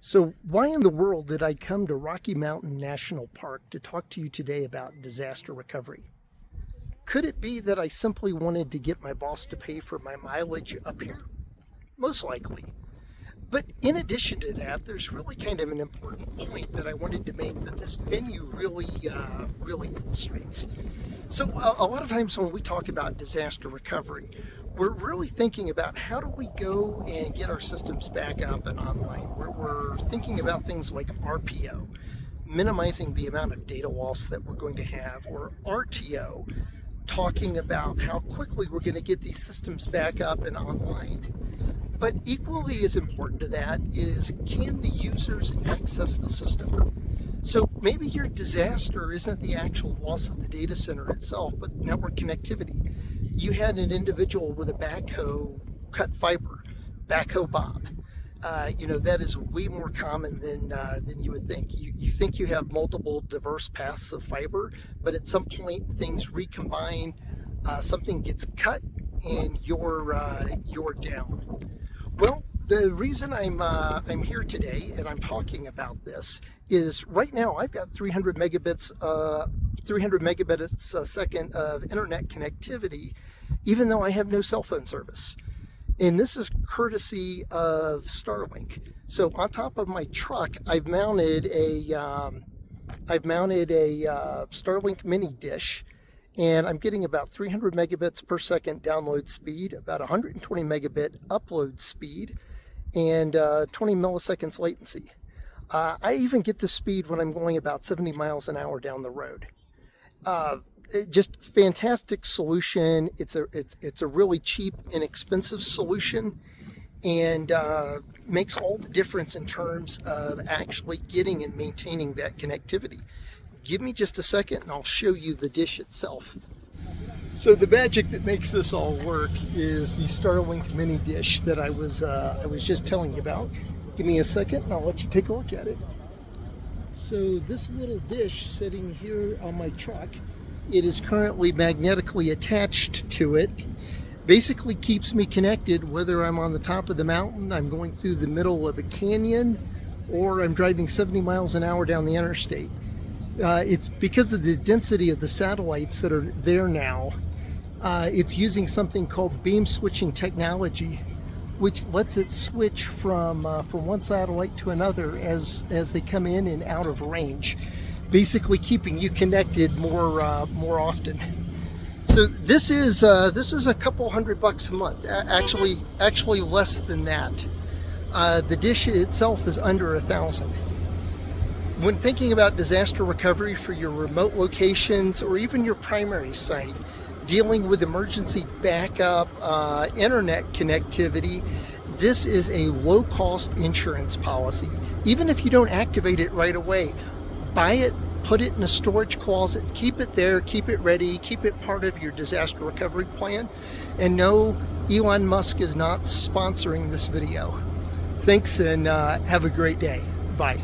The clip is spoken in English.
So why in the world did I come to Rocky Mountain National Park to talk to you today about disaster recovery? Could it be that I simply wanted to get my boss to pay for my mileage up here? Most likely. But in addition to that, there's really kind of an important point that I wanted to make that this venue really illustrates. So a lot of times when we talk about disaster recovery, we're really thinking about how do we go and get our systems back up and online. We're thinking about things like RPO, minimizing the amount of data loss that we're going to have, or RTO, talking about how quickly we're going to get these systems back up and online. But equally as important to that is, can the users access the system? So maybe your disaster isn't the actual loss of the data center itself, but network connectivity. You had an individual with a backhoe cut fiber, backhoe Bob. That is way more common than you would think. You think you have multiple diverse paths of fiber, but at some point things recombine, something gets cut, and you're down. Well, the reason I'm here today and I'm talking about this is right now I've got 300 megabits a second of internet connectivity, even though I have no cell phone service. And this is courtesy of Starlink. So on top of my truck, I've mounted a Starlink mini dish, and I'm getting about 300 megabits per second download speed, about 120 megabit upload speed, and 20 milliseconds latency. I even get the speed when I'm going about 70 miles an hour down the road. Just fantastic solution. It's a really cheap, inexpensive solution, and makes all the difference in terms of actually getting and maintaining that connectivity. Give me just a second and I'll show you the dish itself. So the magic that makes this all work is the Starlink mini dish that I was just telling you about. Give me a second and I'll let you take a look at it. So this little dish sitting here on my truck, it is currently magnetically attached to it. Basically keeps me connected whether I'm on the top of the mountain, I'm going through the middle of a canyon, or I'm driving 70 miles an hour down the interstate. It's because of the density of the satellites that are there now. It's using something called beam switching technology, which lets it switch from one satellite to another as they come in and out of range, basically keeping you connected more often. So this is a couple $100 a month. Actually less than that. The dish itself is under $1,000. When thinking about disaster recovery for your remote locations or even your primary site, dealing with emergency backup, internet connectivity, this is a low-cost insurance policy. Even if you don't activate it right away, buy it, put it in a storage closet, keep it there, keep it ready, keep it part of your disaster recovery plan. And no, Elon Musk is not sponsoring this video. Thanks, and have a great day. Bye.